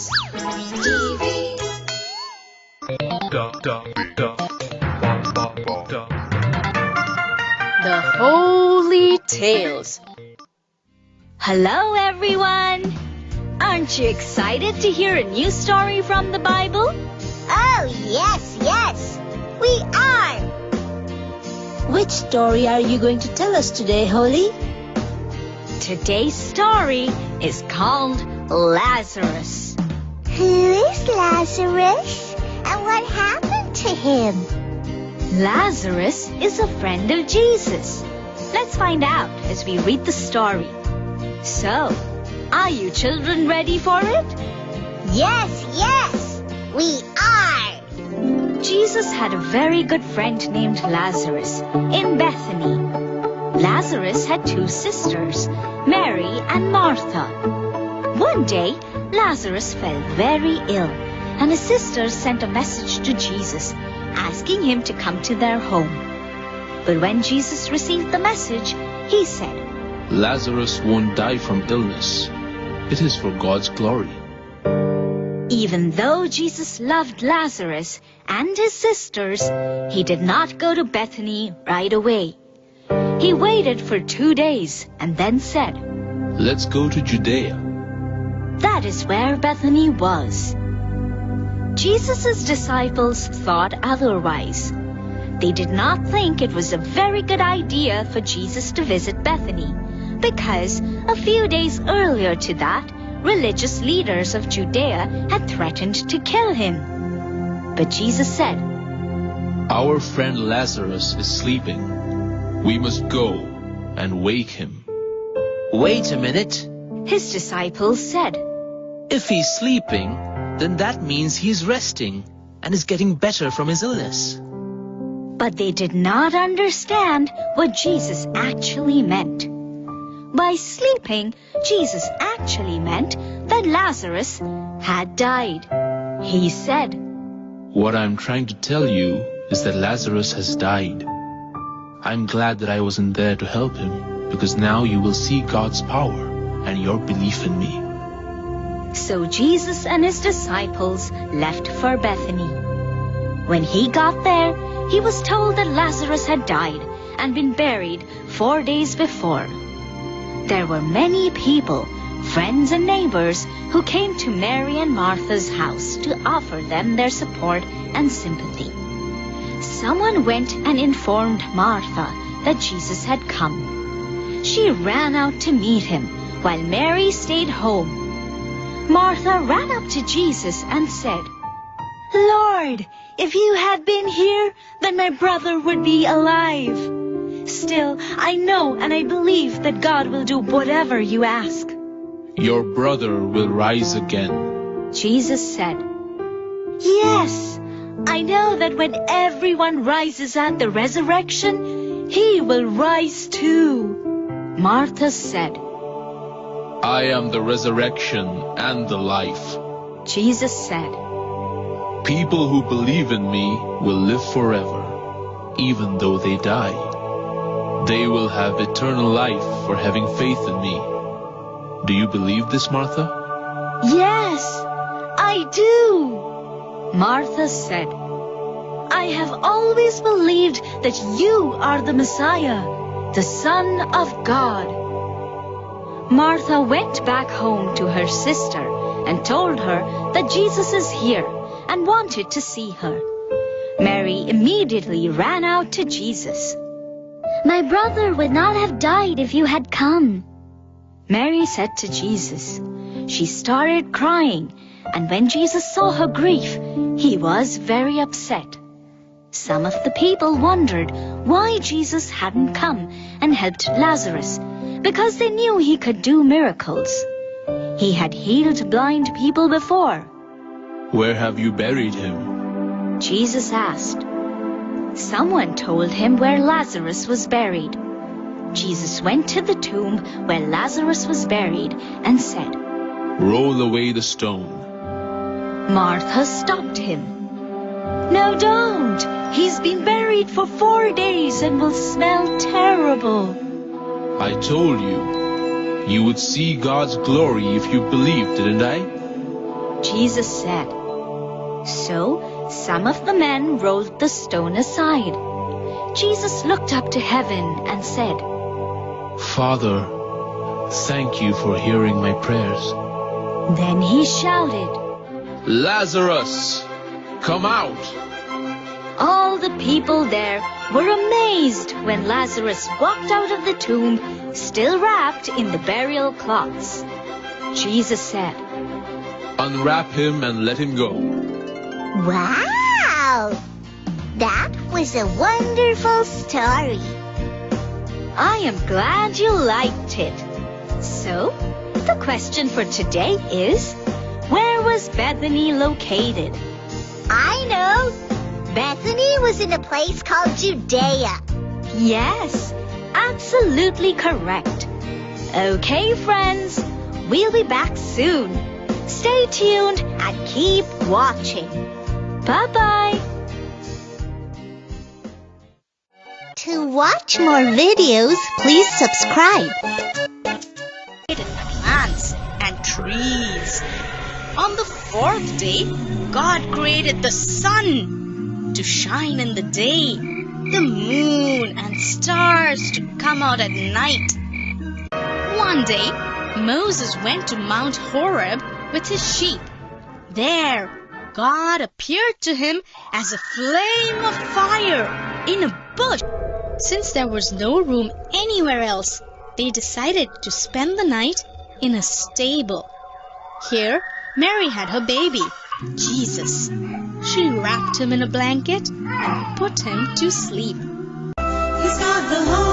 HolyTales TV. The HolyTales. Hello everyone! Aren't you excited to hear a new story from the Bible? Oh, yes, we are! Which story are you going to tell us today, Holy? Today's story is called Lazarus. Who is Lazarus? And what happened to him? Lazarus is a friend of Jesus. Let's find out as we read the story. So, are you children ready for it? Yes, we are! Jesus had a very good friend named Lazarus in Bethany. Lazarus had two sisters, Mary and Martha. One day, Lazarus fell very ill, and his sisters sent a message to Jesus, asking him to come to their home. But when Jesus received the message, he said, Lazarus won't die from illness. It is for God's glory. Even though Jesus loved Lazarus and his sisters, he did not go to Bethany right away. He waited for 2 days and then said, Let's go to Judea. That is where Bethany was. Jesus' disciples thought otherwise. They did not think it was a very good idea for Jesus to visit Bethany, because a few days earlier to that, religious leaders of Judea had threatened to kill him. But Jesus said, Our friend Lazarus is sleeping. We must go and wake him. Wait a minute. His disciples said, If he's sleeping, then that means he's resting and is getting better from his illness. But they did not understand what Jesus actually meant. By sleeping, Jesus actually meant that Lazarus had died. He said, What I'm trying to tell you is that Lazarus has died. I'm glad that I wasn't there to help him, because now you will see God's power and your belief in me. So Jesus and his disciples left for Bethany. When he got there, he was told that Lazarus had died and been buried 4 days before. There were many people, friends and neighbors, who came to Mary and Martha's house to offer them their support and sympathy. Someone went and informed Martha that Jesus had come. She ran out to meet him, while Mary stayed home. Martha ran up to Jesus and said, Lord, if you had been here, then my brother would be alive. Still, I know and I believe that God will do whatever you ask. Your brother will rise again. Jesus said, Yes, I know that when everyone rises at the resurrection, he will rise too. Martha said, I am the resurrection and the life. Jesus said, People who believe in me will live forever, even though they die. They will have eternal life for having faith in me. Do you believe this, Martha? Yes, I do. Martha said, I have always believed that you are the Messiah, the Son of God. Martha went back home to her sister and told her that Jesus is here and wanted to see her. Mary immediately ran out to Jesus. My brother would not have died if you had come. Mary said to Jesus. She started crying, and when Jesus saw her grief, he was very upset. Some of the people wondered why Jesus hadn't come and helped Lazarus, because they knew he could do miracles. He had healed blind people before. Where have you buried him? Jesus asked. Someone told him where Lazarus was buried. Jesus went to the tomb where Lazarus was buried and said, Roll away the stone. Martha stopped him. No, don't! He's been buried for 4 days and will smell terrible. I told you, you would see God's glory if you believed, didn't I? Jesus said. So some of the men rolled the stone aside. Jesus looked up to heaven and said, Father, thank you for hearing my prayers. Then he shouted, Lazarus, come out! All the people there were amazed when Lazarus walked out of the tomb, still wrapped in the burial cloths. Jesus said, Unwrap him and let him go. Wow! That was a wonderful story. I am glad you liked it. So, the question for today is, where was Bethany located? I know. Bethany was in a place called Judea. Yes, absolutely correct. Okay, friends, we'll be back soon. Stay tuned and keep watching. Bye-bye. To watch more videos, please subscribe. Plants and trees. On the fourth day, God created the sun to shine in the day, the moon and stars to come out at night. One day, Moses went to Mount Horeb with his sheep. There, God appeared to him as a flame of fire in a bush. Since there was no room anywhere else, they decided to spend the night in a stable. Here, Mary had her baby, Jesus. She wrapped him in a blanket and put him to sleep. He's got the